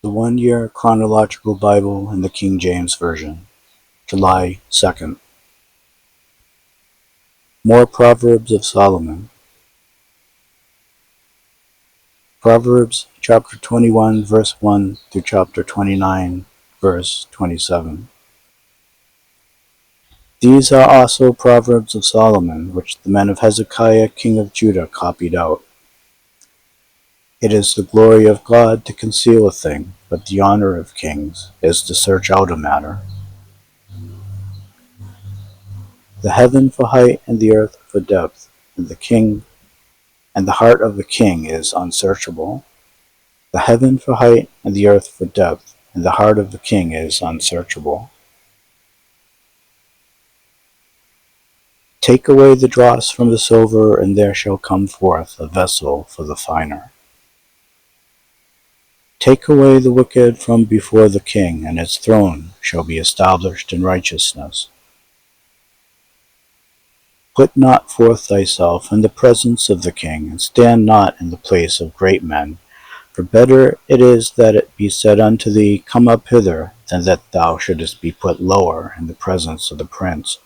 The 1-Year Chronological Bible in the King James Version, July 2nd. More Proverbs of Solomon. Proverbs chapter 21 verse 1 through chapter 29 verse 27. These are also Proverbs of Solomon, which the men of Hezekiah king of Judah copied out. It is the glory of God to conceal a thing, but the honor of kings is to search out a matter. The heaven for height and the earth for depth, and the heart of the king is unsearchable. The heaven for height and the earth for depth, and the heart of the king is unsearchable. Take away the dross from the silver, and there shall come forth a vessel for the finer. Take away the wicked from before the king, and its throne shall be established in righteousness. Put not forth thyself in the presence of the king, and stand not in the place of great men. For better it is that it be said unto thee, Come up hither, than that thou shouldest be put lower in the presence of the prince,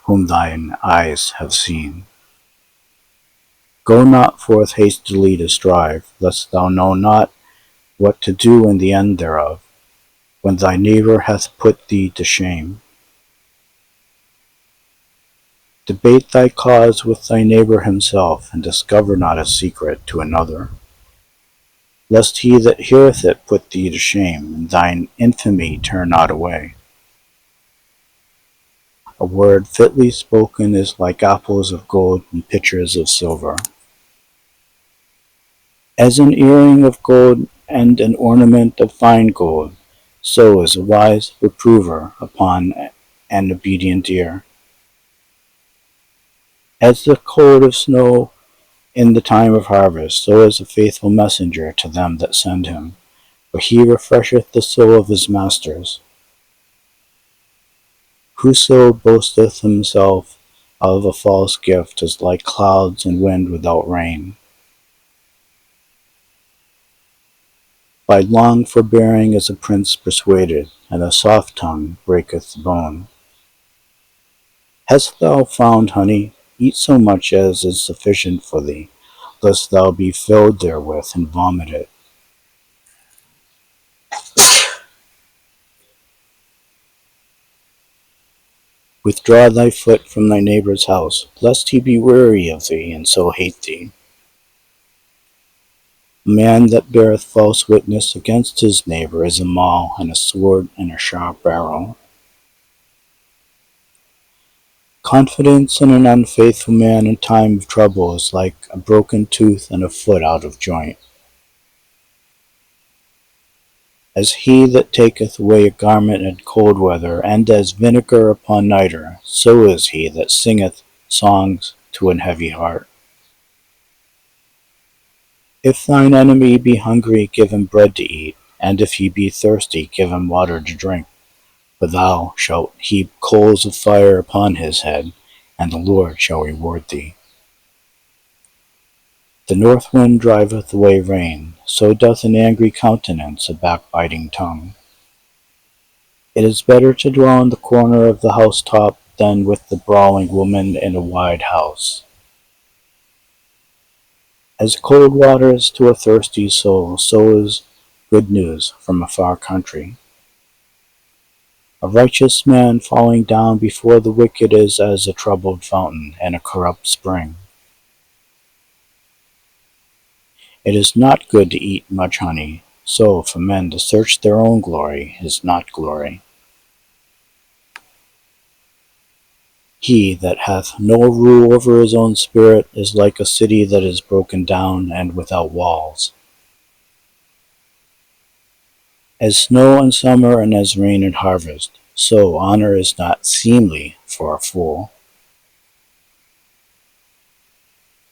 whom thine eyes have seen. Go not forth hastily to strive, lest thou know not what to do in the end thereof, when thy neighbor hath put thee to shame. Debate thy cause with thy neighbor himself, and discover not a secret to another, lest he that heareth it put thee to shame, and thine infamy turn not away. A word fitly spoken is like apples of gold and pitchers of silver. As an earring of gold and an ornament of fine gold, so is a wise reprover upon an obedient ear. As the cold of snow in the time of harvest, so is a faithful messenger to them that send him, for he refresheth the soul of his masters. Whoso boasteth himself of a false gift is like clouds and wind without rain. By long forbearing is a prince persuaded, and a soft tongue breaketh the bone. Hast thou found honey? Eat so much as is sufficient for thee, lest thou be filled therewith and vomit it. Withdraw thy foot from thy neighbor's house, lest he be weary of thee, and so hate thee. A man that beareth false witness against his neighbor is a maul, and a sword, and a sharp arrow. Confidence in an unfaithful man in time of trouble is like a broken tooth and a foot out of joint. As he that taketh away a garment in cold weather, and as vinegar upon nitre, so is he that singeth songs to an heavy heart. If thine enemy be hungry, give him bread to eat, and if he be thirsty, give him water to drink. For thou shalt heap coals of fire upon his head, and the Lord shall reward thee. The north wind driveth away rain, so doth an angry countenance a backbiting tongue. It is better to dwell in the corner of the housetop than with the brawling woman in a wide house. As cold waters to a thirsty soul, so is good news from a far country. A righteous man falling down before the wicked is as a troubled fountain and a corrupt spring. It is not good to eat much honey, so for men to search their own glory is not glory. He that hath no rule over his own spirit is like a city that is broken down and without walls. As snow in summer and as rain in harvest, so honor is not seemly for a fool.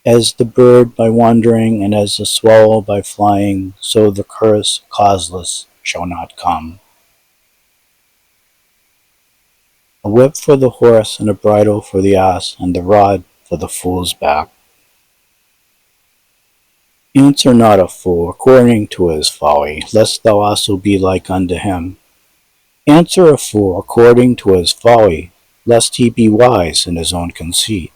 As the bird by wandering, and as the swallow by flying, so the curse causeless shall not come. A whip for the horse, and a bridle for the ass, and the rod for the fool's back. Answer not a fool according to his folly, lest thou also be like unto him. Answer a fool according to his folly, lest he be wise in his own conceit.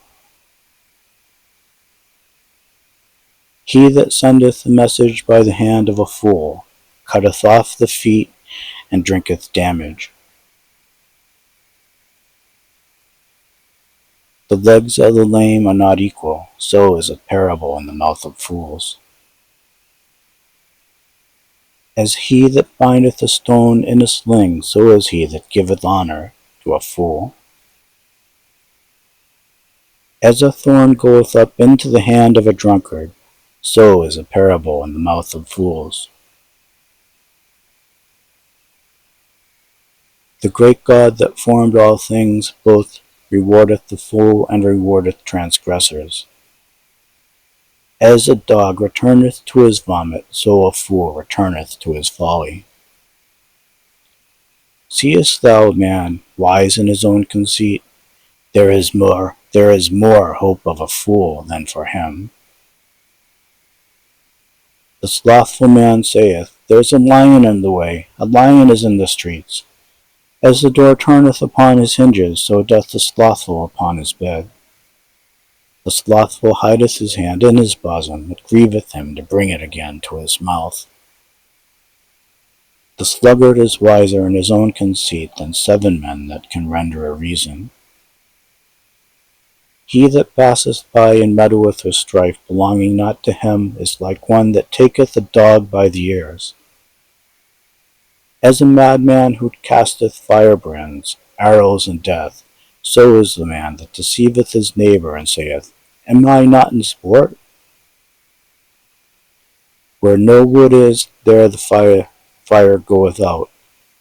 He that sendeth a message by the hand of a fool cutteth off the feet and drinketh damage. The legs of the lame are not equal, so is a parable in the mouth of fools. As he that bindeth a stone in a sling, so is he that giveth honor to a fool. As a thorn goeth up into the hand of a drunkard, so is a parable in the mouth of fools. The great God that formed all things both rewardeth the fool and rewardeth transgressors. As a dog returneth to his vomit, so a fool returneth to his folly. Seest thou man wise in his own conceit? There is more hope of a fool than for him. The slothful man saith, There is a lion in the way, a lion is in the streets. As the door turneth upon his hinges, so doth the slothful upon his bed. The slothful hideth his hand in his bosom, it grieveth him to bring it again to his mouth. The sluggard is wiser in his own conceit than 7 men that can render a reason. He that passeth by and meddleth with strife belonging not to him is like one that taketh a dog by the ears. As a madman who casteth firebrands, arrows, and death, so is the man that deceiveth his neighbor and saith, Am I not in sport? Where no wood is, there the fire goeth out.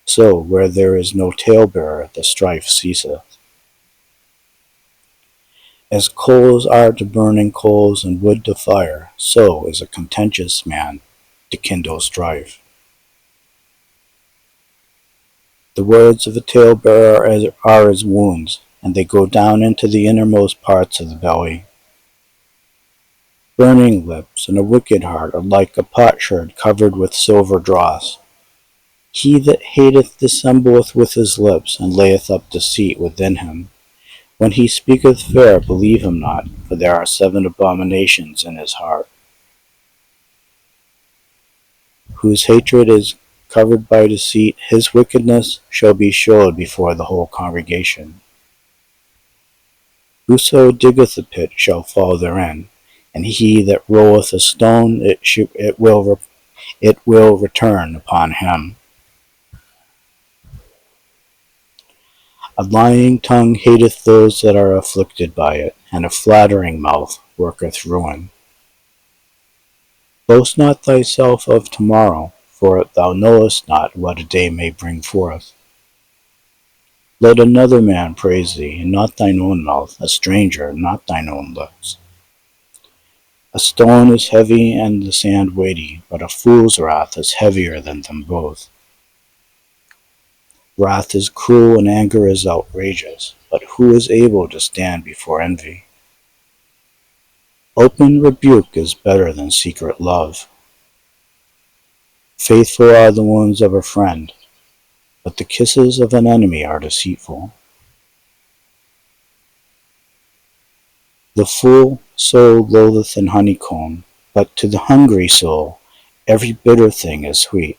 So where there is no talebearer, the strife ceaseth. As coals are to burning coals and wood to fire, so is a contentious man to kindle strife. The words of a talebearer are as wounds, and they go down into the innermost parts of the belly. Burning lips and a wicked heart are like a potsherd covered with silver dross. He that hateth dissembleth with his lips, and layeth up deceit within him. When he speaketh fair, believe him not, for there are 7 abominations in his heart. Whose hatred is covered by deceit, his wickedness shall be showed before the whole congregation. Whoso diggeth a pit shall fall therein, and he that rolleth a stone, it will return upon him. A lying tongue hateth those that are afflicted by it, and a flattering mouth worketh ruin. Boast not thyself of tomorrow, for thou knowest not what a day may bring forth. Let another man praise thee, and not thine own mouth, a stranger, not thine own lips. A stone is heavy and the sand weighty, but a fool's wrath is heavier than them both. Wrath is cruel and anger is outrageous, but who is able to stand before envy? Open rebuke is better than secret love. Faithful are the wounds of a friend, but the kisses of an enemy are deceitful. The full soul loatheth an honeycomb, but to the hungry soul every bitter thing is sweet.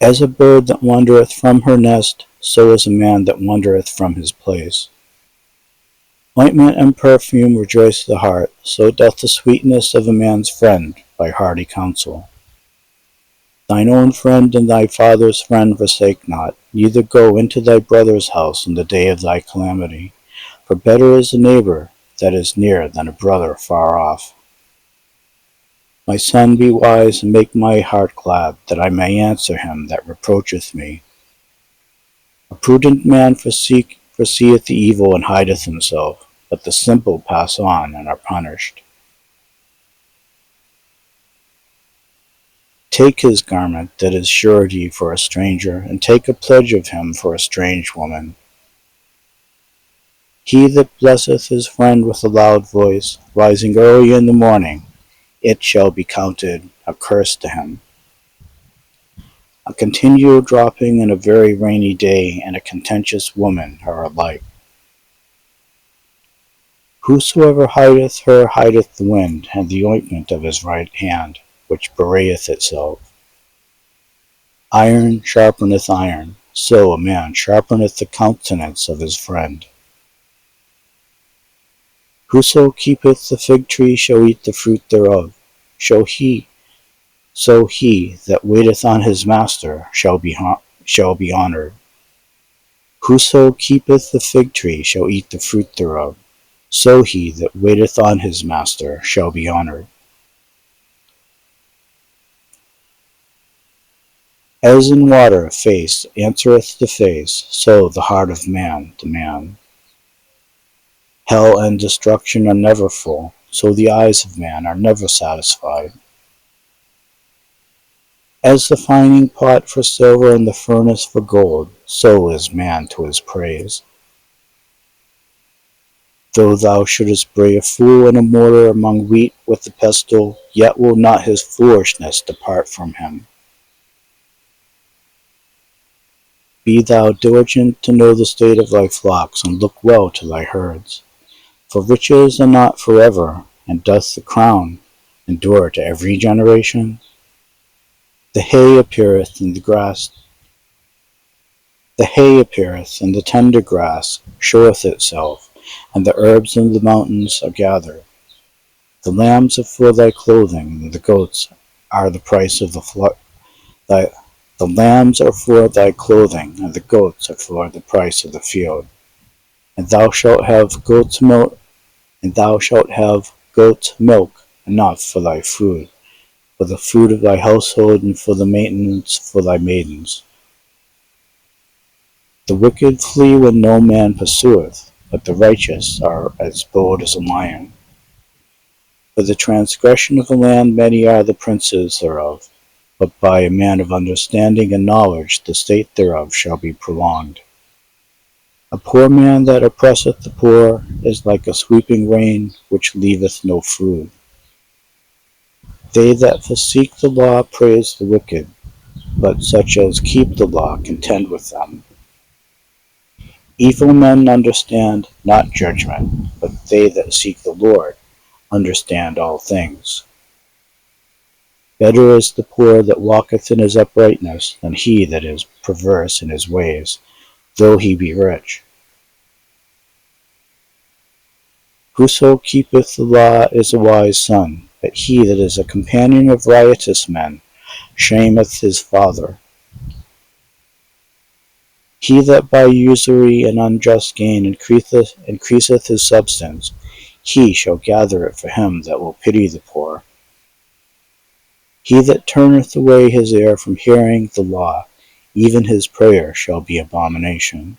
As a bird that wandereth from her nest, so is a man that wandereth from his place. Ointment and perfume rejoice the heart, so doth the sweetness of a man's friend by hearty counsel. Thine own friend and thy father's friend forsake not, neither go into thy brother's house in the day of thy calamity. For better is a neighbor that is near than a brother far off. My son, be wise and make my heart glad, that I may answer him that reproacheth me. A prudent man foreseeth the evil and hideth himself, but the simple pass on and are punished. Take his garment that is surety for a stranger, and take a pledge of him for a strange woman. He that blesseth his friend with a loud voice, rising early in the morning, it shall be counted a curse to him. A continual dropping and a very rainy day and a contentious woman are alike. Whosoever hideth her hideth the wind, and the ointment of his right hand, which bewrayeth itself. Iron sharpeneth iron, so a man sharpeneth the countenance of his friend. Whoso keepeth the fig tree shall eat the fruit thereof. So he that waiteth on his master shall be honoured. Whoso keepeth the fig tree shall eat the fruit thereof. So he that waiteth on his master shall be honoured. As in water face answereth to face, so the heart of man to man. Hell and destruction are never full, so the eyes of man are never satisfied. As the fining pot for silver and the furnace for gold, so is man to his praise. Though thou shouldest bray a fool in a mortar among wheat with the pestle, yet will not his foolishness depart from him. Be thou diligent to know the state of thy flocks, and look well to thy herds. For riches are not forever, and doth the crown endure to every generation? The hay appeareth in the grass, the hay appeareth, and the tender grass showeth itself, and the herbs of the mountains are gathered. The lambs are for thy clothing, and the goats are the price of the flock. The lambs are for thy clothing, and the goats are for the price of the field. And thou shalt have goat's milk, enough for thy food, for the food of thy household, and for the maintenance for thy maidens. The wicked flee when no man pursueth, but the righteous are as bold as a lion. For the transgression of the land many are the princes thereof, but by a man of understanding and knowledge the state thereof shall be prolonged. A poor man that oppresseth the poor is like a sweeping rain which leaveth no food. They that forsake the law praise the wicked, but such as keep the law contend with them. Evil men understand not judgment, but they that seek the Lord understand all things. Better is the poor that walketh in his uprightness than he that is perverse in his ways, though he be rich. Whoso keepeth the law is a wise son, but he that is a companion of riotous men shameth his father. He that by usury and unjust gain increaseth his substance, he shall gather it for him that will pity the poor. He that turneth away his ear from hearing the law, even his prayer shall be abomination.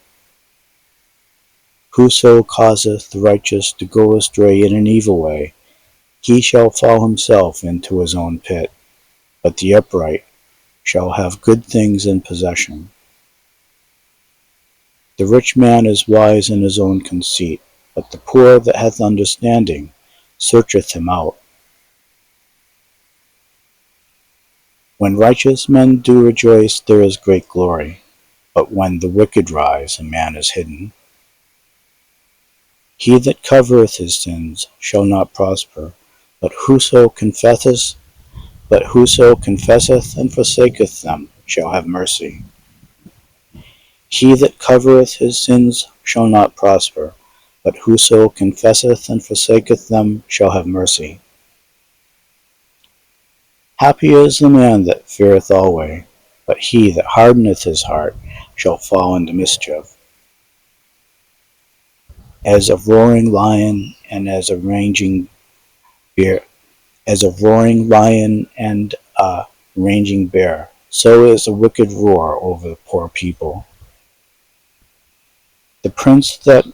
Whoso causeth the righteous to go astray in an evil way, he shall fall himself into his own pit, but the upright shall have good things in possession. The rich man is wise in his own conceit, but the poor that hath understanding searcheth him out. When righteous men do rejoice, there is great glory, but when the wicked rise, a man is hidden. He that covereth his sins shall not prosper, but whoso confesseth and forsaketh them shall have mercy. He that covereth his sins shall not prosper, but whoso confesseth and forsaketh them shall have mercy. Happy is the man that feareth alway, but he that hardeneth his heart shall fall into mischief. As a roaring lion and as a raging bear, so is a wicked roar over the poor people. The prince that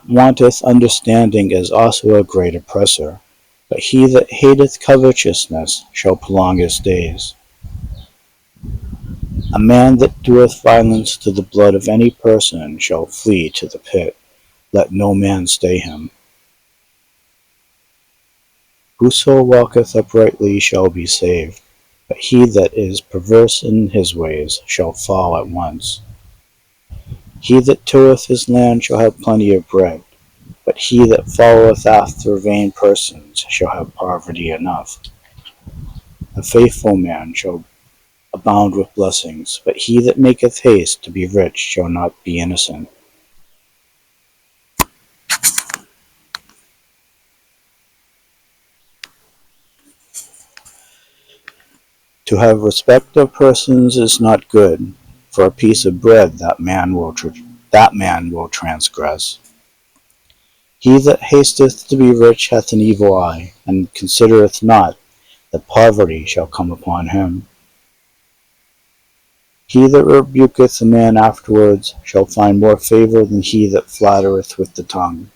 wanteth understanding is also a great oppressor, but he that hateth covetousness shall prolong his days. A man that doeth violence to the blood of any person shall flee to the pit. Let no man stay him. Whoso walketh uprightly shall be saved, but he that is perverse in his ways shall fall at once. He that tilleth his land shall have plenty of bread, but he that followeth after vain persons shall have poverty enough. A faithful man shall abound with blessings, but he that maketh haste to be rich shall not be innocent. To have respect of persons is not good, for a piece of bread that man will transgress. He that hasteth to be rich hath an evil eye, and considereth not that poverty shall come upon him. He that rebuketh a man afterwards shall find more favour than he that flattereth with the tongue.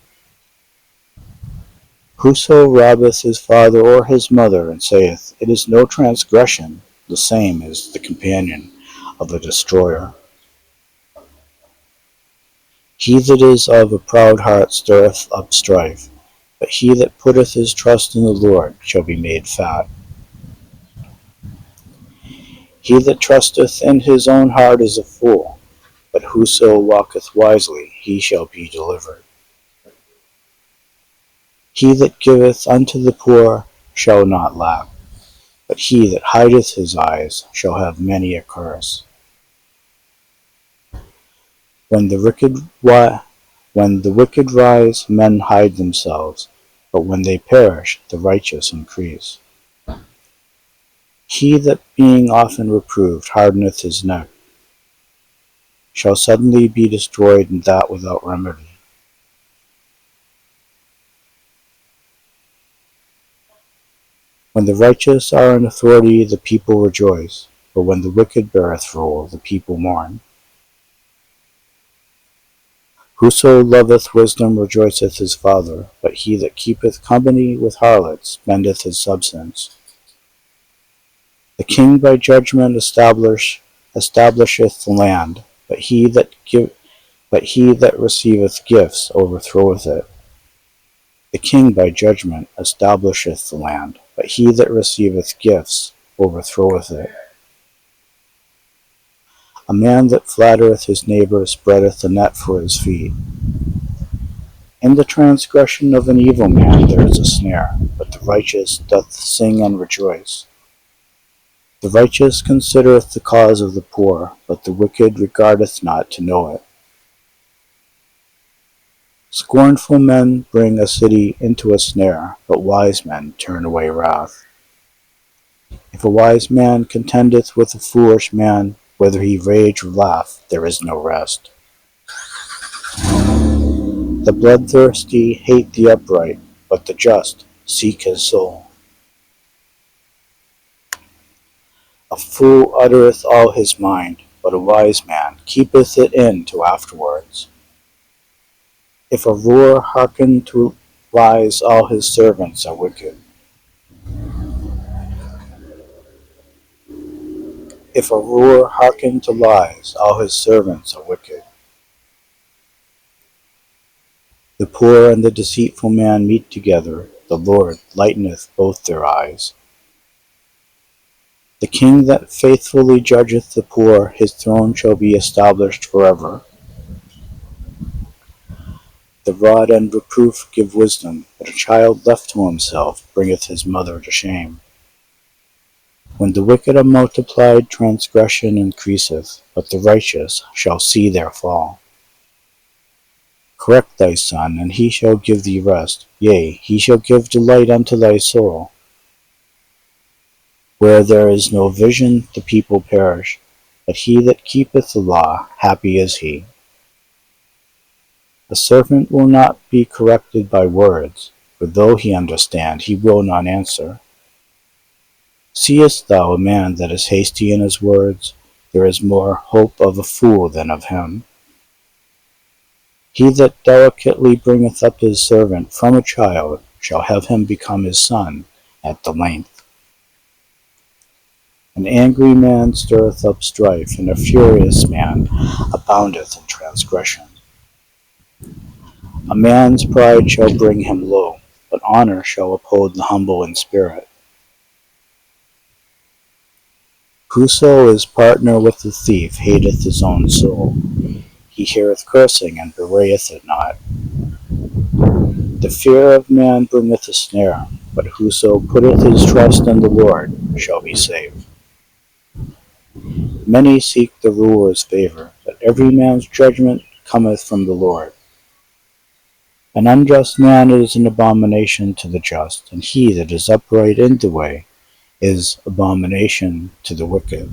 Whoso robbeth his father or his mother, and saith, It is no transgression, the same is the companion of a destroyer. He that is of a proud heart stirreth up strife, but he that putteth his trust in the Lord shall be made fat. He that trusteth in his own heart is a fool, but whoso walketh wisely, he shall be delivered. He that giveth unto the poor shall not lack, but he that hideth his eyes shall have many a curse. When the wicked rise, men hide themselves, but when they perish, the righteous increase. He that being often reproved hardeneth his neck shall suddenly be destroyed, and that without remedy. When the righteous are in authority, the people rejoice, but when the wicked beareth rule, the people mourn. Whoso loveth wisdom rejoiceth his father, but he that keepeth company with harlots spendeth his substance. The king by judgment establisheth the land, but he that receiveth gifts overthroweth it. The king by judgment establisheth the land, but he that receiveth gifts overthroweth it. A man that flattereth his neighbour spreadeth a net for his feet. In the transgression of an evil man there is a snare, but the righteous doth sing and rejoice. The righteous considereth the cause of the poor, but the wicked regardeth not to know it. Scornful men bring a city into a snare, but wise men turn away wrath. If a wise man contendeth with a foolish man, whether he rage or laugh, there is no rest. The bloodthirsty hate the upright, but the just seek his soul. A fool uttereth all his mind, but a wise man keepeth it in to afterwards. If a ruler hearken to lies, all his servants are wicked. If a ruler hearken to lies, all his servants are wicked. The poor and the deceitful man meet together, the Lord lighteneth both their eyes. The king that faithfully judgeth the poor, his throne shall be established forever. The rod and reproof give wisdom, but a child left to himself bringeth his mother to shame. When the wicked are multiplied, transgression increaseth, but the righteous shall see their fall. Correct thy son, and he shall give thee rest, yea, he shall give delight unto thy soul. Where there is no vision, the people perish, but he that keepeth the law, happy is he. A servant will not be corrected by words, for though he understand, he will not answer. Seest thou a man that is hasty in his words? There is more hope of a fool than of him. He that delicately bringeth up his servant from a child shall have him become his son at the length. An angry man stirreth up strife, and a furious man aboundeth in transgression. A man's pride shall bring him low, but honor shall uphold the humble in spirit. Whoso is partner with the thief hateth his own soul. He heareth cursing, and bewrayeth it not. The fear of man bringeth a snare, but whoso putteth his trust in the Lord shall be saved. Many seek the ruler's favor, but every man's judgment cometh from the Lord. An unjust man is an abomination to the just, and he that is upright in the way is abomination to the wicked.